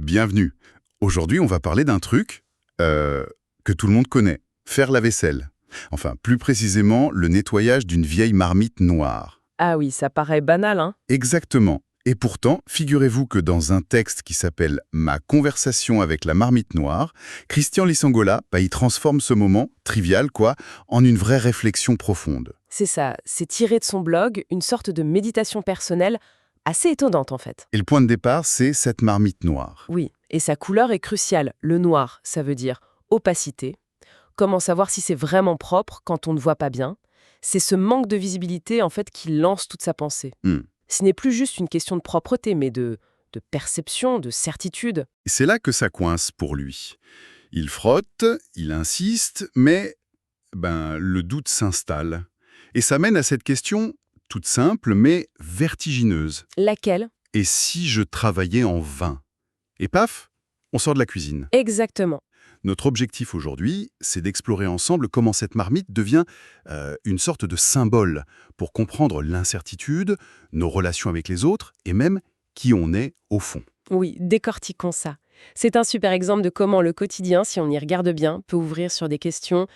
bienvenue. Aujourd'hui, on va parler d'un truc que tout le monde connaît, faire la vaisselle. Enfin, plus précisément, le nettoyage d'une vieille marmite noire. Ah oui, ça paraît banal, hein? Exactement. Et pourtant, figurez-vous que dans un texte qui s'appelle « Ma conversation avec la marmite noire », Christian Lisangola il transforme ce moment, trivial quoi, en une vraie réflexion profonde. C'est ça, c'est tiré de son blog, une sorte de méditation personnelle assez étonnante en fait. Et le point de départ, c'est cette marmite noire. Oui, et sa couleur est cruciale. Le noir, ça veut dire opacité. Comment savoir si c'est vraiment propre quand on ne voit pas bien? C'est ce manque de visibilité en fait qui lance toute sa pensée. Hmm. Ce n'est plus juste une question de propreté, mais de perception, de certitude. Et c'est là que ça coince pour lui. Il frotte, il insiste, mais le doute s'installe. Et ça mène à cette question toute simple, mais vertigineuse. Laquelle? Et si je travaillais en vain? Et paf, on sort de la cuisine. Exactement. Notre objectif aujourd'hui, c'est d'explorer ensemble comment cette marmite devient une sorte de symbole pour comprendre l'incertitude, nos relations avec les autres et même qui on est au fond. Oui, décortiquons ça. C'est un super exemple de comment le quotidien, si on y regarde bien, peut ouvrir sur des questions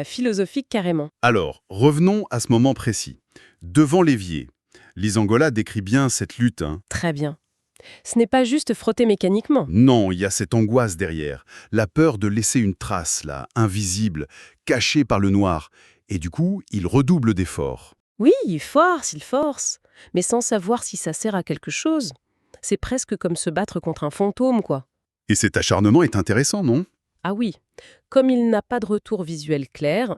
philosophiques carrément. Alors, revenons à ce moment précis. Devant l'évier, Lisangola décrit bien cette lutte. Très bien. Ce n'est pas juste frotter mécaniquement. Non, il y a cette angoisse derrière, la peur de laisser une trace, là, invisible, cachée par le noir. Et du coup, il redouble d'efforts. Oui, il force, mais sans savoir si ça sert à quelque chose. C'est presque comme se battre contre un fantôme, quoi. Et cet acharnement est intéressant, non? Ah oui, comme il n'a pas de retour visuel clair,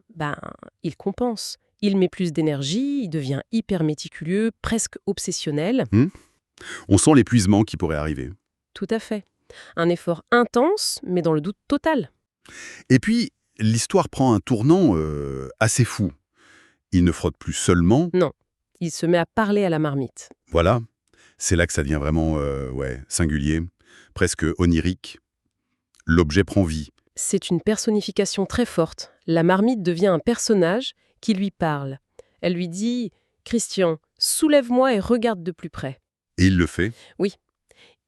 il compense. Il met plus d'énergie, il devient hyper méticuleux, presque obsessionnel. On sent l'épuisement qui pourrait arriver. Tout à fait. Un effort intense, mais dans le doute total. Et puis, l'histoire prend un tournant assez fou. Il ne frotte plus seulement, Non, il se met à parler à la marmite. voilà, c'est là que ça devient vraiment singulier, presque onirique. L'objet prend vie. C'est une personnification très forte. La marmite devient un personnage qui lui parle. Elle lui dit « Christian, soulève-moi et regarde de plus près. Et il le fait. » Oui.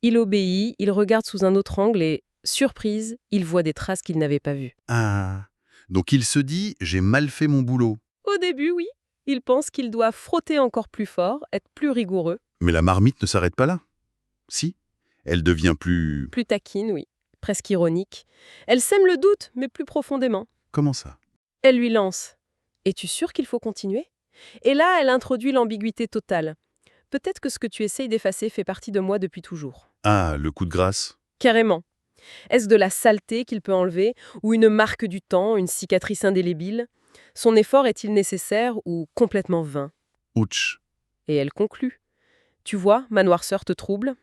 Il obéit, il regarde sous un autre angle et, surprise, il voit des traces qu'il n'avait pas vues. Ah, donc il se dit « j'ai mal fait mon boulot ». Au début, oui. Il pense qu'il doit frotter encore plus fort, être plus rigoureux. Mais la marmite ne s'arrête pas là. Si, elle devient plus... Plus taquine, oui. Presque ironique. Elle sème le doute, mais plus profondément. Comment ça? Elle lui lance. « Es-tu sûr qu'il faut continuer ?» Et là, elle introduit l'ambiguïté totale. « Peut-être que ce que tu essayes d'effacer fait partie de moi depuis toujours. Ah, le coup de grâce. » Carrément. Est-ce de la saleté qu'il peut enlever, ou une marque du temps, une cicatrice indélébile? Son effort est-il nécessaire ou complètement vain? Ouch. Et elle conclut. « Tu vois, ma noirceur te trouble ?»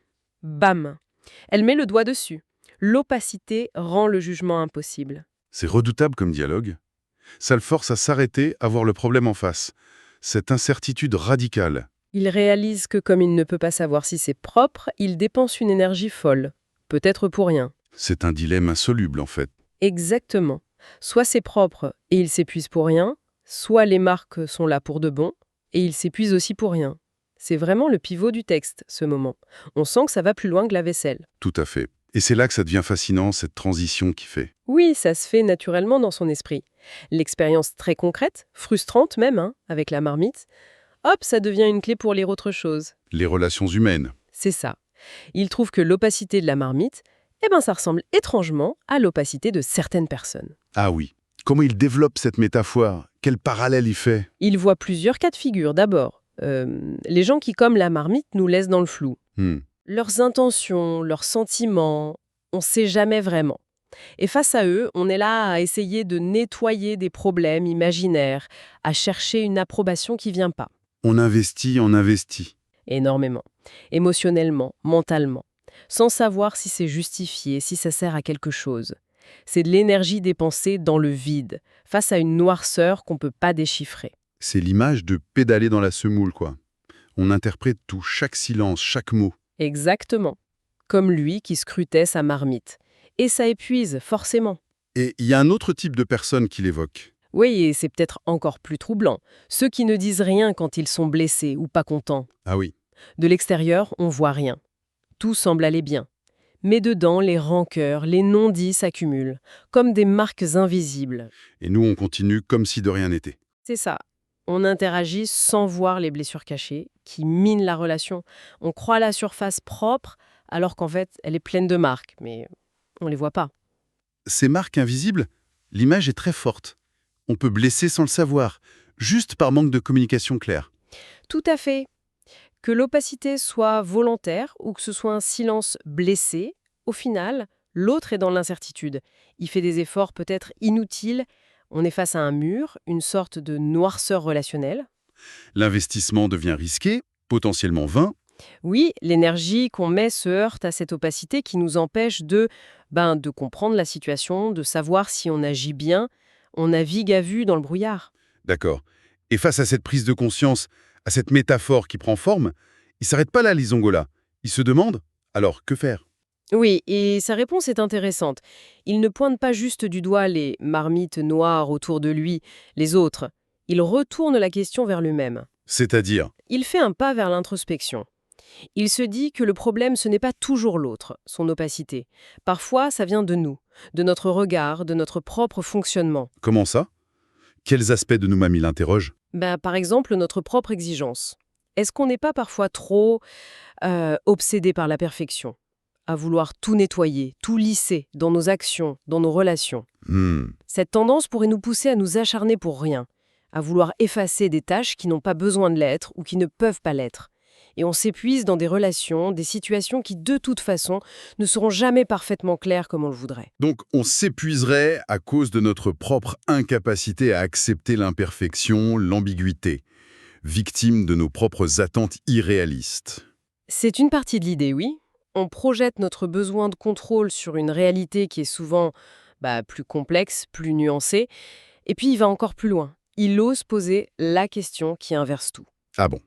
Bam! Elle met le doigt dessus. L'opacité rend le jugement impossible. C'est redoutable comme dialogue. Ça le force à s'arrêter, à voir le problème en face. Cette incertitude radicale. Il réalise que comme il ne peut pas savoir si c'est propre, il dépense une énergie folle. Peut-être pour rien. C'est un dilemme insoluble en fait. Exactement. Soit c'est propre et il s'épuise pour rien, soit les marques sont là pour de bon et il s'épuise aussi pour rien. C'est vraiment le pivot du texte, ce moment. On sent que ça va plus loin que la vaisselle. Tout à fait. Et c'est là que ça devient fascinant, cette transition qu'il fait. Oui, ça se fait naturellement dans son esprit. L'expérience très concrète, frustrante même, avec la marmite, hop, ça devient une clé pour lire autre chose. Les relations humaines. C'est ça. Il trouve que l'opacité de la marmite, ça ressemble étrangement à l'opacité de certaines personnes. Ah oui. Comment il développe cette métaphore? Quel parallèle il fait? Il voit plusieurs cas de figure. D'abord, les gens qui, comme la marmite, nous laissent dans le flou. Leurs intentions, leurs sentiments, on ne sait jamais vraiment. Et face à eux, on est là à essayer de nettoyer des problèmes imaginaires, à chercher une approbation qui ne vient pas. On investit. Énormément. Émotionnellement, mentalement. Sans savoir si c'est justifié, si ça sert à quelque chose. C'est de l'énergie dépensée dans le vide, face à une noirceur qu'on ne peut pas déchiffrer. C'est l'image de pédaler dans la semoule, quoi. On interprète tout, chaque silence, chaque mot. Exactement. Comme lui qui scrutait sa marmite. Et ça épuise, forcément. Et il y a un autre type de personne qu'il évoque. Oui, et c'est peut-être encore plus troublant. Ceux qui ne disent rien quand ils sont blessés ou pas contents. Ah oui. De l'extérieur, on voit rien. Tout semble aller bien. Mais dedans, les rancœurs, les non-dits s'accumulent, comme des marques invisibles. Et nous, on continue comme si de rien n'était. C'est ça. On interagit sans voir les blessures cachées, qui minent la relation. On croit la surface propre, alors qu'en fait, elle est pleine de marques, mais on les voit pas. Ces marques invisibles, l'image est très forte. On peut blesser sans le savoir, juste par manque de communication claire. Tout à fait. Que l'opacité soit volontaire ou que ce soit un silence blessé, au final, l'autre est dans l'incertitude. Il fait des efforts peut-être inutiles. On est face à un mur, une sorte de noirceur relationnelle. L'investissement devient risqué, potentiellement vain. Oui, l'énergie qu'on met se heurte à cette opacité qui nous empêche de comprendre la situation, de savoir si on agit bien. On navigue à vue dans le brouillard. D'accord. Et face à cette prise de conscience, à cette métaphore qui prend forme, il s'arrête pas là, Lisongola. Il se demande, alors que faire? Oui, et sa réponse est intéressante. Il ne pointe pas juste du doigt les marmites noires autour de lui, les autres. Il retourne la question vers lui-même. C'est-à-dire, Il fait un pas vers l'introspection. Il se dit que le problème, ce n'est pas toujours l'autre, son opacité. Parfois, ça vient de nous, de notre regard, de notre propre fonctionnement. comment ça? Quels aspects de nous-mêmes il interroge? Par exemple, notre propre exigence. Est-ce qu'on n'est pas parfois trop obsédé par la perfection, à vouloir tout nettoyer, tout lisser dans nos actions, dans nos relations? Cette tendance pourrait nous pousser à nous acharner pour rien, à vouloir effacer des tâches qui n'ont pas besoin de l'être ou qui ne peuvent pas l'être. Et on s'épuise dans des relations, des situations qui, de toute façon, ne seront jamais parfaitement claires comme on le voudrait. Donc on s'épuiserait à cause de notre propre incapacité à accepter l'imperfection, l'ambiguïté, victime de nos propres attentes irréalistes. C'est une partie de l'idée, oui. On projette notre besoin de contrôle sur une réalité qui est souvent plus complexe, plus nuancée. Et puis il va encore plus loin. Il ose poser la question qui inverse tout. Ah bon?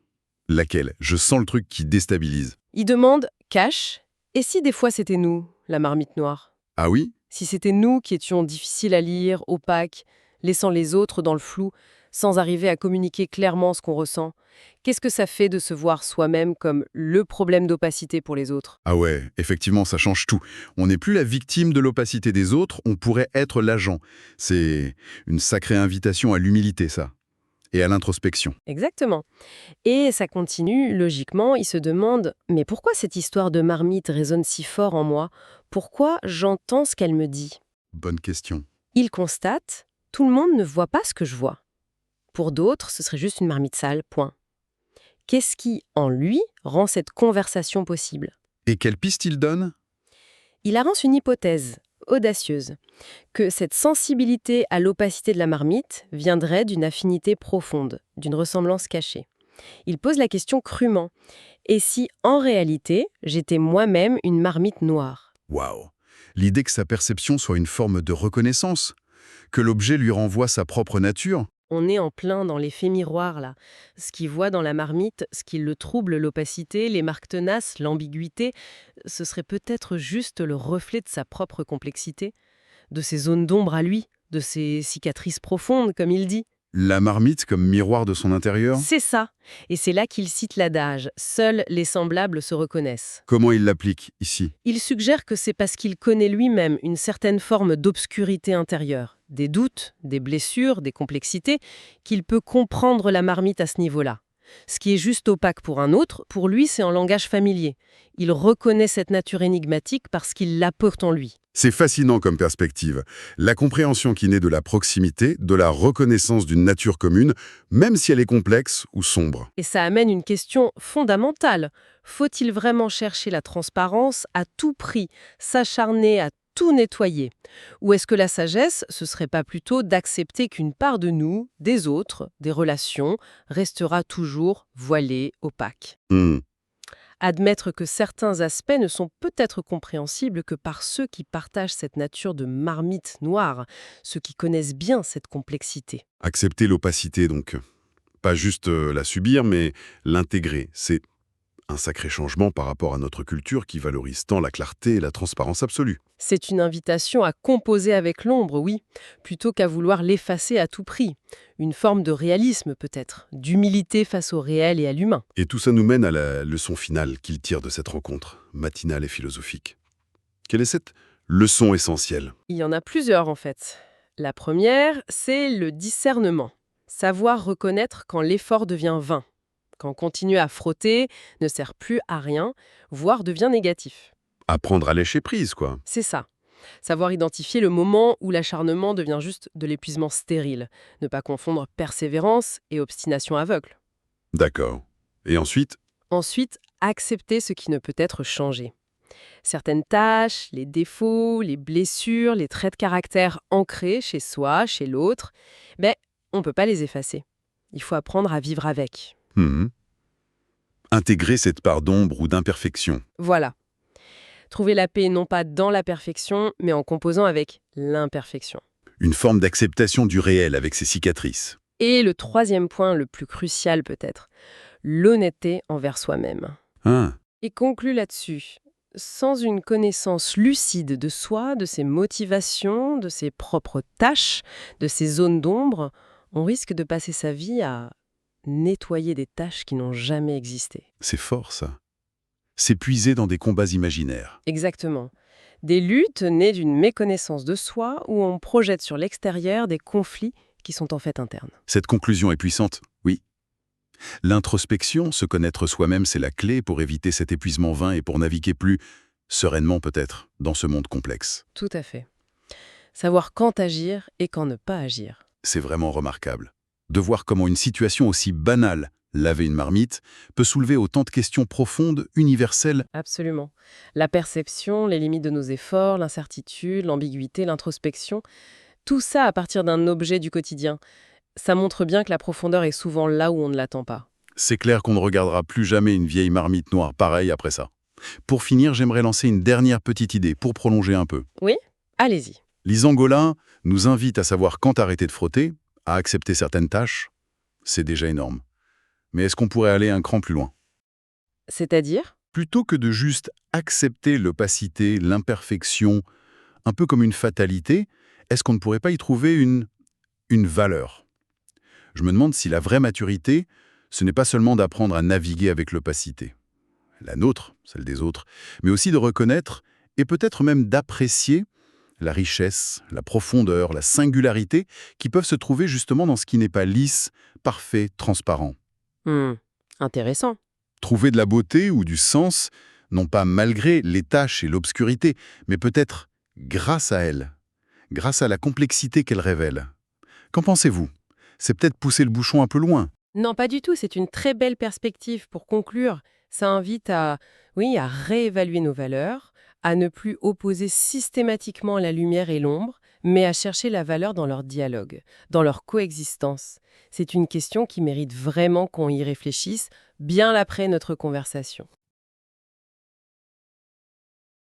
Laquelle? Je sens le truc qui déstabilise. Il demande cash. Et si des fois c'était nous, la marmite noire? Ah oui? Si c'était nous qui étions difficiles à lire, opaques, laissant les autres dans le flou, sans arriver à communiquer clairement ce qu'on ressent, qu'est-ce que ça fait de se voir soi-même comme le problème d'opacité pour les autres? Ah ouais, effectivement, ça change tout. On n'est plus la victime de l'opacité des autres, on pourrait être l'agent. C'est une sacrée invitation à l'humilité, ça. Et à l'introspection. Exactement. Et ça continue, logiquement, il se demande « Mais pourquoi cette histoire de marmite résonne si fort en moi? Pourquoi j'entends ce qu'elle me dit ?» Bonne question. Il constate « Tout le monde ne voit pas ce que je vois. Pour d'autres, ce serait juste une marmite sale, point. » Qu'est-ce qui, en lui, rend cette conversation possible? Et quelle piste il donne? Il avance une hypothèse audacieuse, que cette sensibilité à l'opacité de la marmite viendrait d'une affinité profonde, d'une ressemblance cachée. Il pose la question crûment. Et si, en réalité, j'étais moi-même une marmite noire? Waouh! L'idée que sa perception soit une forme de reconnaissance, que l'objet lui renvoie sa propre nature. On est en plein dans l'effet miroir, là. Ce qu'il voit dans la marmite, ce qui le trouble, l'opacité, les marques tenaces, l'ambiguïté, ce serait peut-être juste le reflet de sa propre complexité, de ses zones d'ombre à lui, de ses cicatrices profondes, comme il dit. La marmite comme miroir de son intérieur. C'est ça. Et c'est là qu'il cite l'adage « Seuls les semblables se reconnaissent ». Comment il l'applique ici? Il suggère que c'est parce qu'il connaît lui-même une certaine forme d'obscurité intérieure, des doutes, des blessures, des complexités, qu'il peut comprendre la marmite à ce niveau-là. Ce qui est juste opaque pour un autre, pour lui, c'est en langage familier. Il reconnaît cette nature énigmatique parce qu'il la porte en lui. C'est fascinant comme perspective. La compréhension qui naît de la proximité, de la reconnaissance d'une nature commune, même si elle est complexe ou sombre. Et ça amène une question fondamentale. Faut-il vraiment chercher la transparence à tout prix, s'acharner à tout nettoyer? Ou est-ce que la sagesse, ce serait pas plutôt d'accepter qu'une part de nous, des autres, des relations, restera toujours voilée, opaque? Admettre que certains aspects ne sont peut-être compréhensibles que par ceux qui partagent cette nature de marmite noire, ceux qui connaissent bien cette complexité. Accepter l'opacité, donc. Pas juste la subir, mais l'intégrer. C'est un sacré changement par rapport à notre culture qui valorise tant la clarté et la transparence absolue. C'est une invitation à composer avec l'ombre, oui, plutôt qu'à vouloir l'effacer à tout prix. Une forme de réalisme peut-être, d'humilité face au réel et à l'humain. Et tout ça nous mène à la leçon finale qu'il tire de cette rencontre, matinale et philosophique. Quelle est cette leçon essentielle? Il y en a plusieurs en fait. La première, c'est le discernement. Savoir reconnaître quand l'effort devient vain, quand continuer à frotter ne sert plus à rien, voire devient négatif. Apprendre à lâcher prise, quoi. C'est ça. Savoir identifier le moment où l'acharnement devient juste de l'épuisement stérile. Ne pas confondre persévérance et obstination aveugle. D'accord. Et ensuite? Ensuite, accepter ce qui ne peut être changé. Certaines tâches, les défauts, les blessures, les traits de caractère ancrés chez soi, chez l'autre, on ne peut pas les effacer. Il faut apprendre à vivre avec. Mhm. Intégrer cette part d'ombre ou d'imperfection. Voilà. Trouver la paix non pas dans la perfection, mais en composant avec l'imperfection. Une forme d'acceptation du réel avec ses cicatrices. Et le troisième point, le plus crucial peut-être, l'honnêteté envers soi-même. Ah, Et conclut là-dessus. Sans une connaissance lucide de soi, de ses motivations, de ses propres tâches, de ses zones d'ombre, on risque de passer sa vie à nettoyer des tâches qui n'ont jamais existé. c'est fort, ça. S'épuiser dans des combats imaginaires. Exactement. Des luttes nées d'une méconnaissance de soi où on projette sur l'extérieur des conflits qui sont en fait internes. Cette conclusion est puissante, oui. L'introspection, se connaître soi-même, c'est la clé pour éviter cet épuisement vain et pour naviguer plus sereinement peut-être dans ce monde complexe. Tout à fait. Savoir quand agir et quand ne pas agir. C'est vraiment remarquable. De voir comment une situation aussi banale, laver une marmite, peut soulever autant de questions profondes, universelles. Absolument. La perception, les limites de nos efforts, l'incertitude, l'ambiguïté, l'introspection, tout ça à partir d'un objet du quotidien. Ça montre bien que la profondeur est souvent là où on ne l'attend pas. C'est clair qu'on ne regardera plus jamais une vieille marmite noire pareille après ça. Pour finir, j'aimerais lancer une dernière petite idée pour prolonger un peu. Oui? Allez-y. L'Isangola nous invite à savoir quand arrêter de frotter, à accepter certaines tâches. C'est déjà énorme. Mais est-ce qu'on pourrait aller un cran plus loin? C'est-à-dire? Plutôt que de juste accepter l'opacité, l'imperfection, un peu comme une fatalité, est-ce qu'on ne pourrait pas y trouver une valeur? Je me demande si la vraie maturité, ce n'est pas seulement d'apprendre à naviguer avec l'opacité, la nôtre, celle des autres, mais aussi de reconnaître et peut-être même d'apprécier la richesse, la profondeur, la singularité qui peuvent se trouver justement dans ce qui n'est pas lisse, parfait, transparent. Intéressant. Trouver de la beauté ou du sens, non pas malgré les tâches et l'obscurité, mais peut-être grâce à elles, grâce à la complexité qu'elles révèlent. Qu'en pensez-vous? C'est peut-être pousser le bouchon un peu loin. Non, pas du tout. C'est une très belle perspective pour conclure. Ça invite à réévaluer nos valeurs, à ne plus opposer systématiquement la lumière et l'ombre, mais à chercher la valeur dans leur dialogue, dans leur coexistence. C'est une question qui mérite vraiment qu'on y réfléchisse bien après notre conversation.